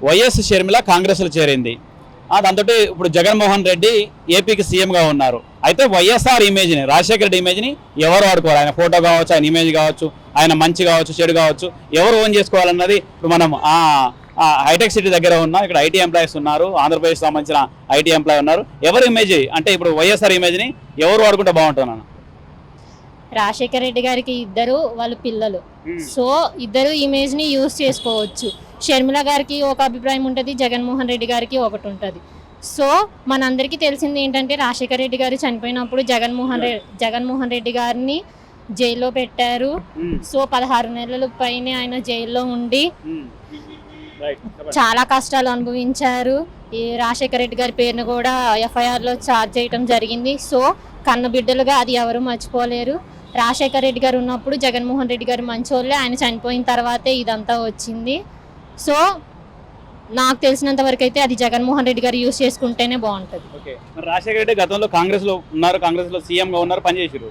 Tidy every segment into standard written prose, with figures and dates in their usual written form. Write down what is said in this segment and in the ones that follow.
YS Sharmila కాంగ్రెస్లో చేరింది. దాంతో ఇప్పుడు జగన్మోహన్ రెడ్డి ఏపీకి సీఎంగా ఉన్నారు. అయితే వైఎస్ఆర్ ఇమేజ్ని, రాజశేఖర రెడ్డి ఇమేజ్ని ఎవరు వాడుకోవాలి? ఆయన ఫోటో కావచ్చు, ఆయన ఇమేజ్ కావచ్చు, ఆయన మంచి కావచ్చు, చెడు కావచ్చు, ఎవరు ఓన్ చేసుకోవాలన్నది ఇప్పుడు మనం హైటెక్ సిటీ దగ్గర ఉన్నాం. ఇక్కడ ఐటీ ఎంప్లాయీస్ ఉన్నారు, ఆంధ్రప్రదేశ్ సంబంధించిన ఐటీ ఎంప్లాయీ ఉన్నారు. ఎవరు ఇమేజ్ అంటే ఇప్పుడు వైఎస్ఆర్ ఇమేజ్ని ఎవరు వాడుకుంటే బాగుంటున్నాను? రాజశేఖర రెడ్డి గారికి ఇద్దరు వాళ్ళ పిల్లలు, సో ఇద్దరు ఇమేజ్ ని యూజ్ చేసుకోవచ్చు. షర్మిల గారికి ఒక అభిప్రాయం ఉంటుంది, జగన్మోహన్ రెడ్డి గారికి ఒకటి ఉంటుంది. సో మనందరికీ తెలిసింది ఏంటంటే రాజశేఖర రెడ్డి గారు చనిపోయినప్పుడు జగన్మోహన్ రెడ్డి గారిని జైల్లో పెట్టారు. సో 16 నెలల పైనే ఆయన జైల్లో ఉండి చాలా కష్టాలు అనుభవించారు. ఈ రాజశేఖర రెడ్డి గారి పేరును కూడా ఎఫ్ఐఆర్లో ఛార్జ్ చేయడం జరిగింది. సో కన్న బిడ్డలుగా అది ఎవరు మర్చిపోలేరు. రాజశేఖర రెడ్డి గారు ఉన్నప్పుడు జగన్మోహన్ రెడ్డి గారు మంచోళ్ళే, ఆయన చనిపోయిన తర్వాతే ఇదంతా వచ్చింది. సో నాకు తెలిసినంత వరకు అయితే అది జగన్మోహన్ రెడ్డి గారు యూజ్ చేసుకుంటేనే బాగుంటుంది. రాజశేఖర రెడ్డి గతంలో కాంగ్రెస్లో ఉన్నారు, కాంగ్రెస్లో సీఎంగా ఉన్నారు, పనిచేసారు.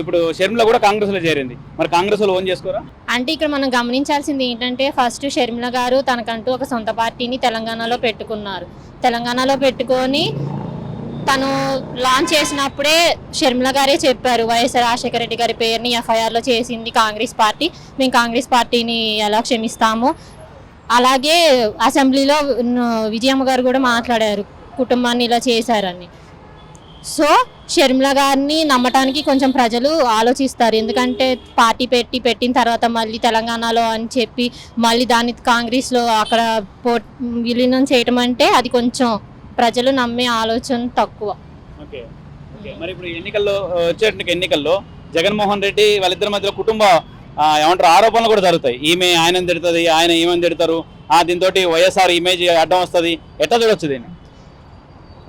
ఇప్పుడు షర్మిల కూడా కాంగ్రెస్లో చేరింది. మరి కాంగ్రెస్లో ఓన్ చేసుకోరా? అంటే ఇక్కడ మనం గమనించాల్సింది ఏంటంటే ఫస్ట్ షర్మిల గారు తనకంటూ ఒక సొంత పార్టీని తెలంగాణలో పెట్టుకున్నారు. తెలంగాణలో పెట్టుకొని తను లాంచ్ చేసినప్పుడే షర్మిల గారే చెప్పారు, వైఎస్ రాజశేఖర రెడ్డి గారి పేరుని ఎఫ్ఐఆర్లో చేసింది కాంగ్రెస్ పార్టీ, మేము కాంగ్రెస్ పార్టీని ఎలా క్షమిస్తాము. అలాగే అసెంబ్లీలో విజయమ్మ గారు కూడా మాట్లాడారు కుటుంబాన్ని ఇలా చేశారని. సో షర్మిల గారిని నమ్మటానికి కొంచెం ప్రజలు ఆలోచిస్తారు. ఎందుకంటే పార్టీ పెట్టిన తర్వాత మళ్ళీ తెలంగాణలో అని చెప్పి మళ్ళీ దాన్ని కాంగ్రెస్లో అక్కడ విలీనం చేయటం అంటే అది కొంచెం ప్రజలు నమ్మే ఆలోచన తక్కువ. మరి ఇప్పుడు ఎన్నికల్లో జగన్మోహన్ రెడ్డి వాళ్ళిద్దరి మధ్యలో కుటుంబ ఏమంటారు ఆరోపణలు కూడా జరుగుతాయి. ఈమె ఆయన తిడుతుంది, ఆయన ఈమెను తిడతారు. దీంతో వైఎస్ఆర్ ఇమేజ్ అడ్డం వస్తుంది. ఎట్లా చూడొచ్చు దీన్ని?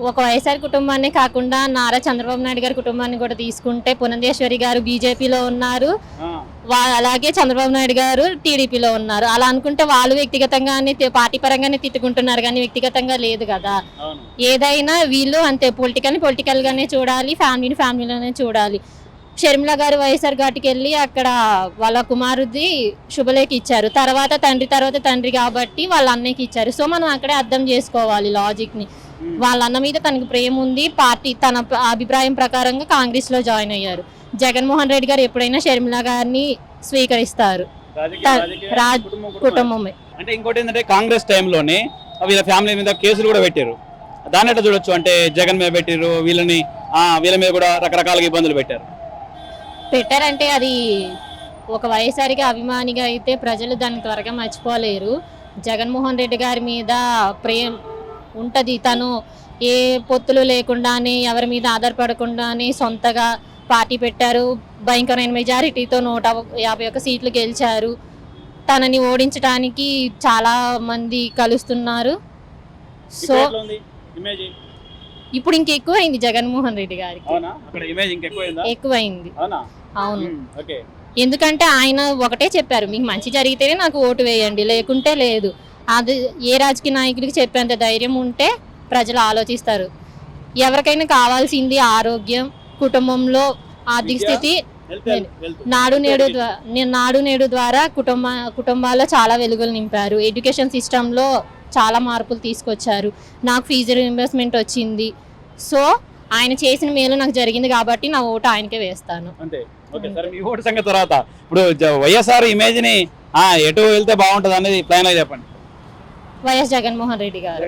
ఒక వైఎస్ఆర్ కుటుంబాన్ని కాకుండా నారా చంద్రబాబు నాయుడు గారి కుటుంబాన్ని కూడా తీసుకుంటే పురంధేశ్వరి గారు బీజేపీలో ఉన్నారు, అలాగే చంద్రబాబు నాయుడు గారు టీడీపీలో ఉన్నారు. అలా అనుకుంటే వాళ్ళు వ్యక్తిగతంగానే పార్టీ పరంగానే తిట్టుకుంటున్నారు కానీ వ్యక్తిగతంగా లేదు కదా. ఏదైనా వీళ్ళు అంతే పొలిటికల్ గానే చూడాలి, ఫ్యామిలీలోనే చూడాలి. షర్మిల గారు వైఎస్ఆర్ ఘాట్కి వెళ్ళి అక్కడ వాళ్ళ కుమారుది శుభలేఖ ఇచ్చారు. తర్వాత తండ్రి కాబట్టి వాళ్ళ అన్నయ్యకి ఇచ్చారు. సో మనం అక్కడే అర్థం చేసుకోవాలి లాజిక్ ని. వాళ్ళ అన్న మీద తనకు ప్రేమ ఉంది, పార్టీ తన అభిప్రాయం ప్రకారంగా కాంగ్రెస్ లో జాయిన్ అయ్యారు. జగన్మోహన్ రెడ్డి గారు ఎప్పుడైనా షర్మిల గారిని స్వీకరిస్తారు, కుటుంబమే. అంటే ఇంకోటి ఏంటంటే కాంగ్రెస్ టైంలోనే వీళ్ళ ఫ్యామిలీ మీద కేసులు కూడా పెట్టారు. దాన్ని ఎట్లా చూడొచ్చు? అంటే జగన్ మీద పెట్టారు, వీళ్ళ మీద కూడా రకరకాలుగా ఇబ్బందులు పెట్టారంటే అది ఒక వైఎస్ఆర్కి అభిమానిగా అయితే ప్రజలు దాన్ని త్వరగా మర్చిపోలేరు. జగన్మోహన్ రెడ్డి గారి మీద ప్రేమ ఉంటుంది. తను ఏ పొత్తులు లేకుండానే ఎవరి మీద ఆధారపడకుండానే సొంతగా పార్టీ పెట్టారు. భయంకరమైన మెజారిటీతో 151 సీట్లు గెలిచారు. తనని ఓడించడానికి చాలా మంది కలుస్తున్నారు. సో ఇప్పుడు ఇంకెక్కువైంది జగన్మోహన్ రెడ్డి గారికి, ఎక్కువైంది. అవును, ఎందుకంటే ఆయన ఒకటే చెప్పారు, మీకు మంచి జరిగితేనే నాకు ఓటు వేయండి, లేకుంటే లేదు. అది ఏ రాజకీయ నాయకుడికి చెప్పేంత ధైర్యం ఉంటే ప్రజలు ఆలోచిస్తారు. ఎవరికైనా కావాల్సింది ఆరోగ్యం, కుటుంబంలో ఆర్థిక స్థితి. నాడు నేడు ద్వారా కుటుంబాల్లో చాలా వెలుగులు నింపారు. ఎడ్యుకేషన్ సిస్టంలో చాలా మార్పులు తీసుకొచ్చారు. నాకు ఫీజు రీయింబర్స్మెంట్ వచ్చింది. సో ఆయన చేసిన మేలు నాకు జరిగింది కాబట్టి నా ఓటు ఆయనకే వేస్తాను. తర్వాత ఇప్పుడు వైఎస్ఆర్ ఇమేజ్ ని ఎటు వెళ్తే బాగుంటుంది అనేది ప్లాన్ అయితే చెప్పండి. వైఎస్ జగన్మోహన్ రెడ్డి గారు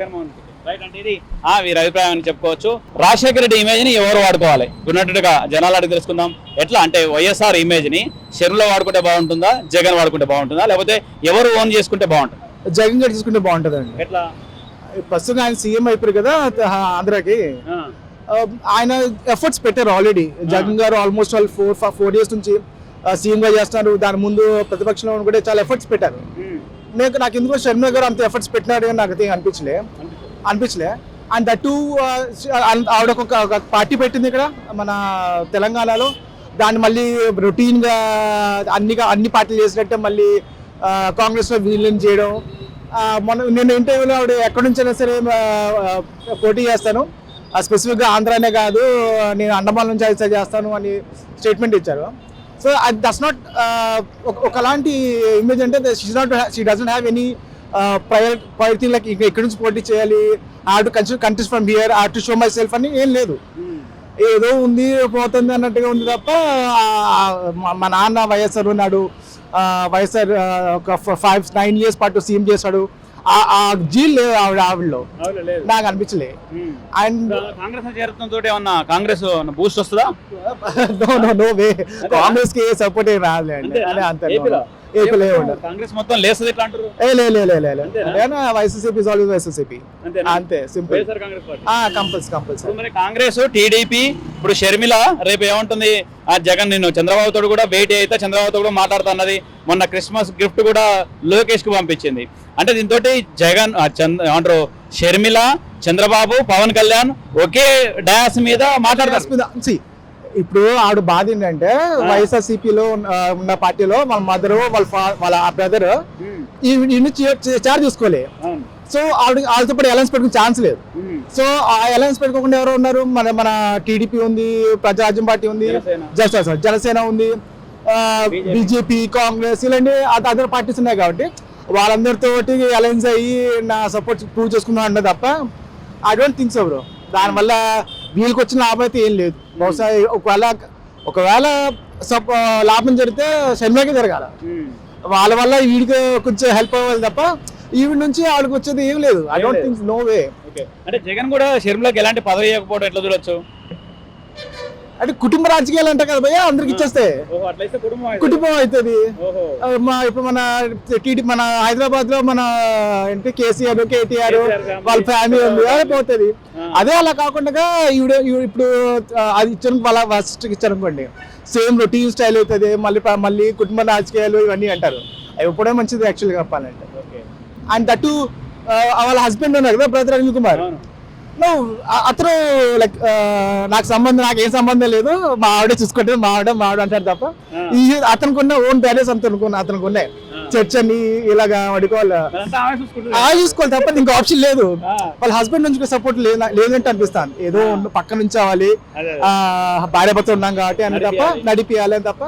వీరి అభిప్రాయం చెప్పుకోవచ్చు. రాజశేఖర రెడ్డి ఇమేజ్ ని ఎవరు వాడుకోవాలి ఉన్నట్టుగా జనాలు అడిగి తెలుసుకుందాం. ఎట్లా అంటే వైఎస్ఆర్ ఇమేజ్ ని షర్మిల వాడుకుంటే బాగుంటుందా, జగన్ వాడుకుంటే బాగుంటుందా, లేకపోతే ఎవరు ఓన్ చేసుకుంటే బాగుంటుంది? జగన్ గారు తీసుకుంటే బాగుంటుంది అండి. ఎట్లా? ప్రస్తుతం ఆయన సీఎం అయిపోయారు కదా ఆంధ్రాకి. ఆయన ఎఫర్ట్స్ పెట్టారు ఆల్రెడీ. జగన్ గారు ఆల్మోస్ట్ 4 years నుంచి సీఎం గా చేస్తున్నారు. దాని ముందు ప్రతిపక్షంలో కూడా చాలా ఎఫర్ట్స్ పెట్టారు. నాకు ఎందుకో షర్మిల గారు అంత ఎఫర్ట్స్ పెట్టినాడు అని నాకు అనిపించలే. అండ్ దట్ ఆవిడ ఒక పార్టీ పెట్టింది ఇక్కడ మన తెలంగాణలో. దాన్ని మళ్ళీ రొటీన్ గా అన్ని పార్టీలు చేసినట్టే మళ్ళీ కాంగ్రెస్ లో విలీనం చేయడం. నేను ఇంటర్వ్యూలో ఆవిడ ఎక్కడి నుంచైనా సరే పోటీ చేస్తాను, స్పెసిఫిక్గా ఆంధ్రానే కాదు, నేను అండమాన్ నుంచి అయితే చేస్తాను అని స్టేట్మెంట్ ఇచ్చారు. సో దట్స్ నాట్ ఒకలాంటి ఇమేజ్. అంటే షీ డజంట్ హ్యావ్ ఎనీ ప్రయత్నం లైక్ ఇక్కడ నుంచి పోటీ చేయాలి, I have to contest from here, I have to show my self అని ఏం లేదు. ఏదో ఉంది పోతుంది అన్నట్టుగా ఉంది తప్ప మా నాన్న వైఎస్ఆర్ ఉన్నాడు, వైఎస్ఆర్ ఒక 5-9 years పాటు సీఎం చేశాడు, ఆ జీల్ లేదు ఆవిడలో నాకు అనిపించలే. అండ్ కాంగ్రెస్ చేరుతుంతో ఏమన్నా కాంగ్రెస్ బూస్ట్ వస్తుందా? నో వే, కాంగ్రెస్ కి సపోర్ట్ ఏం రాదులే అండి. అంతే ఏపీలో ఉండదు, కాంగ్రెస్ మొత్తం లేస్తుంది ఇట్లా అంటారు. వైఎస్ఎస్సీపీ ఇస్ ఆల్వేస్ వైఎస్ఎస్సీపీ, అంతే సింపుల్. కంపల్సరీ మరి కాంగ్రెస్ టీడీపీ ఇప్పుడు షర్మిల రేపు ఏమంటుంది, ఆ జగన్ నిన్ను చంద్రబాబు తోడు కూడా భేటీ అయితే చంద్రబాబు కూడా మాట్లాడుతున్నది, మొన్న క్రిస్మస్ గిఫ్ట్ కూడా లోకేష్ కు పంపించింది. అంటే దీంతో జగన్ ఏమంటారు షర్మిల, చంద్రబాబు, పవన్ కళ్యాణ్ ఒకే డయాస్ మీద మాట్లాడతారు. ఇప్పుడు ఆవిడ బాధ ఏంటంటే వైఎస్ఆర్సీపీలో ఉన్న పార్టీలో వాళ్ళ మదర్ వాళ్ళ బ్రదర్ చార్జ్ చూసుకోలే. సో వాళ్ళతో పాటు అలయన్స్ పెట్టుకునే ఛాన్స్ లేదు. సో ఆ అలయన్స్ పెట్టుకోకుండా ఎవరు ఉన్నారు, మన టీడీపీ ఉంది, ప్రజారాజ్యం పార్టీ ఉంది, జనసేన ఉంది, బీజేపీ, కాంగ్రెస్ ఇలాంటి అదర్ పార్టీస్ ఉన్నాయి. కాబట్టి వాళ్ళందరితోటి అలయన్స్ అయ్యి నా సపోర్ట్ ప్రూవ్ చేసుకున్నాను అంటే తప్ప I don't think so bro. దానివల్ల వీళ్ళకి వచ్చిన లాభం అయితే ఏం లేదు. బహుశా ఒకవేళ లాభం జరిగితే షర్మిలకే జరగాల, వాళ్ళ వల్ల వీడికి కొంచెం హెల్ప్ అవ్వాలి తప్ప ఈవిడ నుంచి వాళ్ళకి వచ్చేది ఏం లేదు. I don't think, no way. అంటే జగన్ కూడా షర్మిలకి ఎలాంటి పదవి ఇవ్వకపోవడం ఎట్లా చూడొచ్చు? అంటే కుటుంబ రాజకీయాలు అంటారు కదా భయ్యా, అందరికి ఇచ్చేస్తే కుటుంబం అవుతుంది. ఇప్పుడు మన హైదరాబాద్ లో మన ఏంటి కేసీఆర్, కేటీఆర్ వాళ్ళ ఫ్యామిలీ ఉంది, అదే పోతుంది. అదే అలా కాకుండా ఇప్పుడు అది ఇచ్చారు, వాళ్ళ ఫస్ట్ ఇచ్చారు అనుకోండి, సేమ్ రొటీన్ స్టైల్ అవుతుంది. మళ్ళీ కుటుంబ రాజకీయాలు ఇవన్నీ అంటారు, అవి ఇప్పుడే మంచిది యాక్చువల్గా చెప్పాలంటే. అండ్ దట్టు వాళ్ళ హస్బెండ్ ఉన్నారు కదా బ్రదర్ అనిల్ కుమార్, అతను లైక్ నాకు ఏం సంబంధం లేదు, మా ఆవిడే చూసుకుంటే మా ఆవిడ అంటారు తప్ప అతనికి ఉన్న ఓన్ బ్యాలెన్స్ అతనికి ఉన్నాయి. చర్చ్ అని ఇలాగా వాడుకోవాలి, చూసుకోవాలి తప్ప ఇంకా ఆప్షన్ లేదు. వాళ్ళ హస్బెండ్ నుంచి సపోర్ట్ లేదంటే అనిపిస్తాను, ఏదో పక్క నుంచి అవ్వాలి, భార్య భర్త ఉన్నాం కాబట్టి అని తప్ప నడిపియాలి అని తప్ప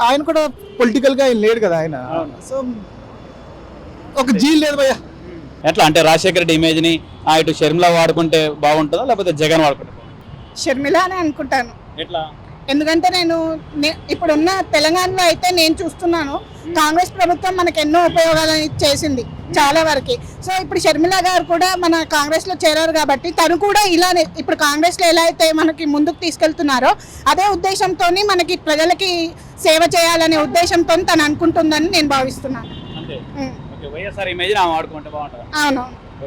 ఆయన కూడా పొలిటికల్ గా ఆయన లేడు కదా ఆయన. సో ఒక జీల్ లేదు భయ్యా. ఎట్లా అంటే రాజశేఖర రెడ్డి ఇమేజ్ ని ఇటు షర్మిల వాడుకుంటే బాగుంటుందా లేకపోతే జగన్ వాడుకుంటే? షర్మిల అని అనుకుంటాను. ఎట్లా? ఎందుకంటే ఇప్పుడున్న తెలంగాణలో అయితే నేను చూస్తున్నాను, కాంగ్రెస్ ప్రభుత్వం మనకు ఎన్నో ఉపయోగాలు చేసింది చాలా వరకు. సో ఇప్పుడు షర్మిల గారు కూడా మన కాంగ్రెస్ లో చేరారు కాబట్టి తను కూడా ఇలానే ఇప్పుడు కాంగ్రెస్ లో ఎలా అయితే మనకి ముందుకు తీసుకెళ్తున్నారో అదే ఉద్దేశంతో మనకి ప్రజలకి సేవ చేయాలనే ఉద్దేశంతో తను అనుకుంటుందని నేను భావిస్తున్నాను. వైఎస్ఆర్ ఇమేజ్ వాడుకుంటే బాగుంటుంది. అవును.